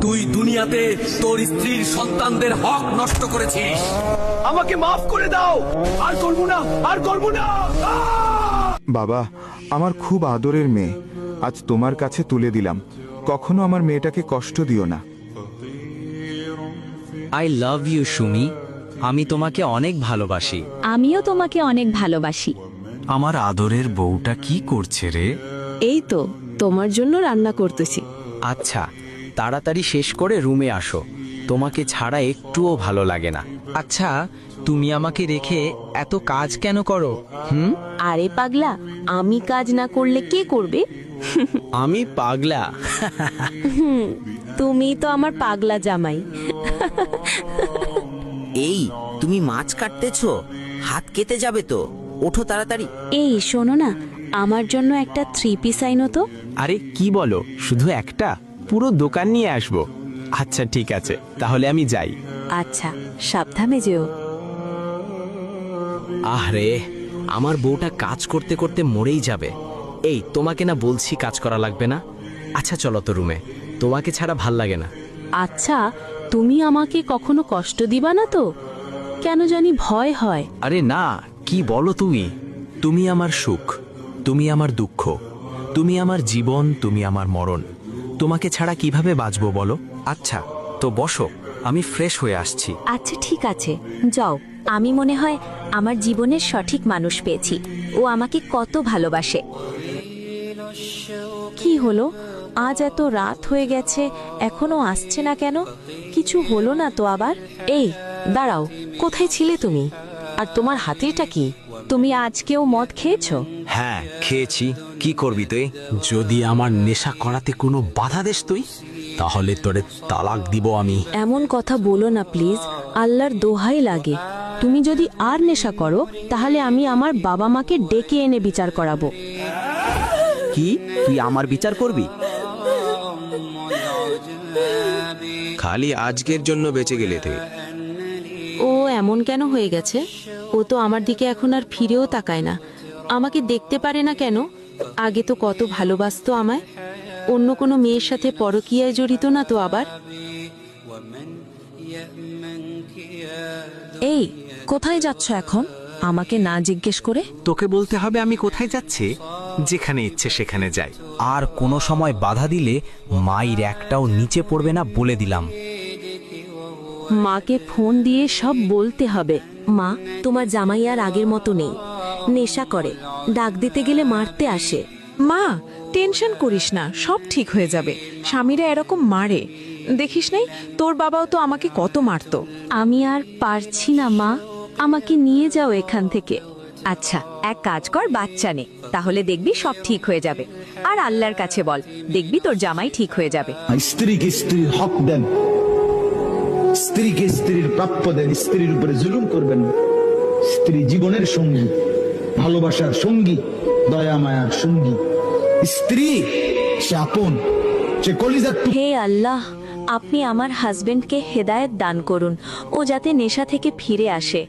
তুই দুনিয়াতে তোর স্ত্রীর সন্তানদের হক নষ্ট করেছিস। আমাকে মাফ করে দাও, আর করবো না, আর করবো না। বাবা, আমার খুব আদরের মেয়ে, আজ তোমার কাছে তুলে দিলাম। কখনো আমার মেয়েটাকে কষ্ট দিও না। আই লাভ ইউ সুমি, আমি তোমাকে অনেক ভালোবাসি। আমিও তোমাকে অনেক ভালোবাসি। আমার আদরের বউটা কি করছে রে? এই তো তোমার জন্য রান্না করতেছি। আচ্ছা, তাড়াতাড়ি শেষ করে রুমে আসো, তোমাকে ছাড়া একটুও ভালো লাগে না। আচ্ছা, তুমি আমাকে রেখে এত কাজ কেন করো? আরে পাগলা, আমি কাজ না করলে কে করবে? আমি পাগলা? তুমি তো আমার পাগলা জামাই। এই তুমি মাছ কাটতেছো, হাত কেটে যাবে তো, ওঠো তাড়াতাড়ি। এই শোনো না, আমার জন্য একটা 3 পিস আইনো তো। আরে কি বলো, শুধু একটা? পুরো দোকান নিয়ে আসবো। আচ্ছা ঠিক আছে, তাহলে আমি যাই। আচ্ছা, সাবধানে যেও। আরে, আমার বউটা কাজ করতে করতে মরেই যাবে। এই, তোমাকে না বলছি কাজ করা লাগবে না? আচ্ছা চলো তো রুমে, তোমাকে ছাড়া ভাল লাগে না। আচ্ছা, তুমি আমাকে কখনো কষ্ট দিবা না তো? কেন জানি ভয় হয়। আরে না, কি বলো তুমি? তুমি আমার সুখ, তুমি আমার দুঃখ, তুমি আমার জীবন, তুমি আমার মরণ। তোমাকে ছাড়া কিভাবে বাঁচবো বলো? আচ্ছা তো বসো, আমি ফ্রেশ হয়ে আসছি। আচ্ছা ঠিক আছে, যাও। আমি মনে হয় আমার জীবনের সঠিক মানুষ পেয়েছি। ও আমাকে কত ভালোবাসে। কি হলো, আজ এত রাত হয়ে গেছে, এখনো আসছে না কেন? কিছু হলো না তো আবার? এই দাঁড়াও, কোথায় ছিলে তুমি? আর তোমার হাতেটা কি? তুমি আজকেও মদ খেয়েছো? হ্যাঁ খেয়েছি, কি করবি তুই? যদি আমার নেশা করাতে কোনো বাধা দেস তুই, তাহলে তোরে তালাক দিব আমি। এমন কথা বলো না প্লিজ, আল্লাহর দোহাই লাগে। তুমি যদি আর নেশা করো, তাহলে আমি আমার বাবা মাকে ডেকে এনে বিচার করাবো। কি তুই আমার বিচার করবি? খালি আজকের জন্য বেঁচে গেলে তুই। ও এমন কেন হয়ে গেছে? ও তো আমার দিকে এখন আর ফিরেও তাকায় না। আমাকে দেখতে পারে না কেন? আগে তো কত ভালোবাসতো আমায়। অন্য কোনো মেয়ের সাথে পরকীয়ায় জড়িত না তো আবার? এই, কোথায় যাচ্ছ এখন আমাকে না জিজ্ঞেস করে? তোকে বলতে হবে আমি কোথায় যাচ্ছি? যেখানে ইচ্ছে সেখানে যাই। আর কোনো সময় বাধা দিলে মায়ের একটাও নিচে পড়বে না, বলে দিলাম। মাকে ফোন দিয়ে সব বলতে হবে। মা, তোমার জামাই আর আগের মতো নেই। নেশা করে, ডাক দিতে গেলে মারতে আসে। মা, টেনশন করিস না, সব ঠিক হয়ে যাবে। স্বামীরা এরকম মারে, দেখিস নাই? তোর বাবাও তো আমাকে কত মারতো। আমি আর পারছি না মা, আমাকে নিয়ে যাও এখান থেকে। আচ্ছা, এক কাজ কর, বাচ্চা নে, তাহলে দেখবি সব ঠিক হয়ে যাবে। আর আল্লাহর কাছে বল, দেখবি তোর জামাই ঠিক হয়ে যাবে। স্ত্রীকে স্ত্রীর হক দেন, স্ত্রীকে স্ত্রীর প্রাপ্য দেন, স্ত্রীর উপরে জুলুম করবেন না। স্ত্রী জীবনের সঙ্গী, ভালোবাসার সঙ্গী, দয়া মায়ার সঙ্গী। স্ত্রী সে আপন, সে কলিজার টুকরো। হে আল্লাহ, আপনি আমার হাজবেন্ডকে হেদায়েত দান করুন, ও যাতে নেশা থেকে ফিরে আসে।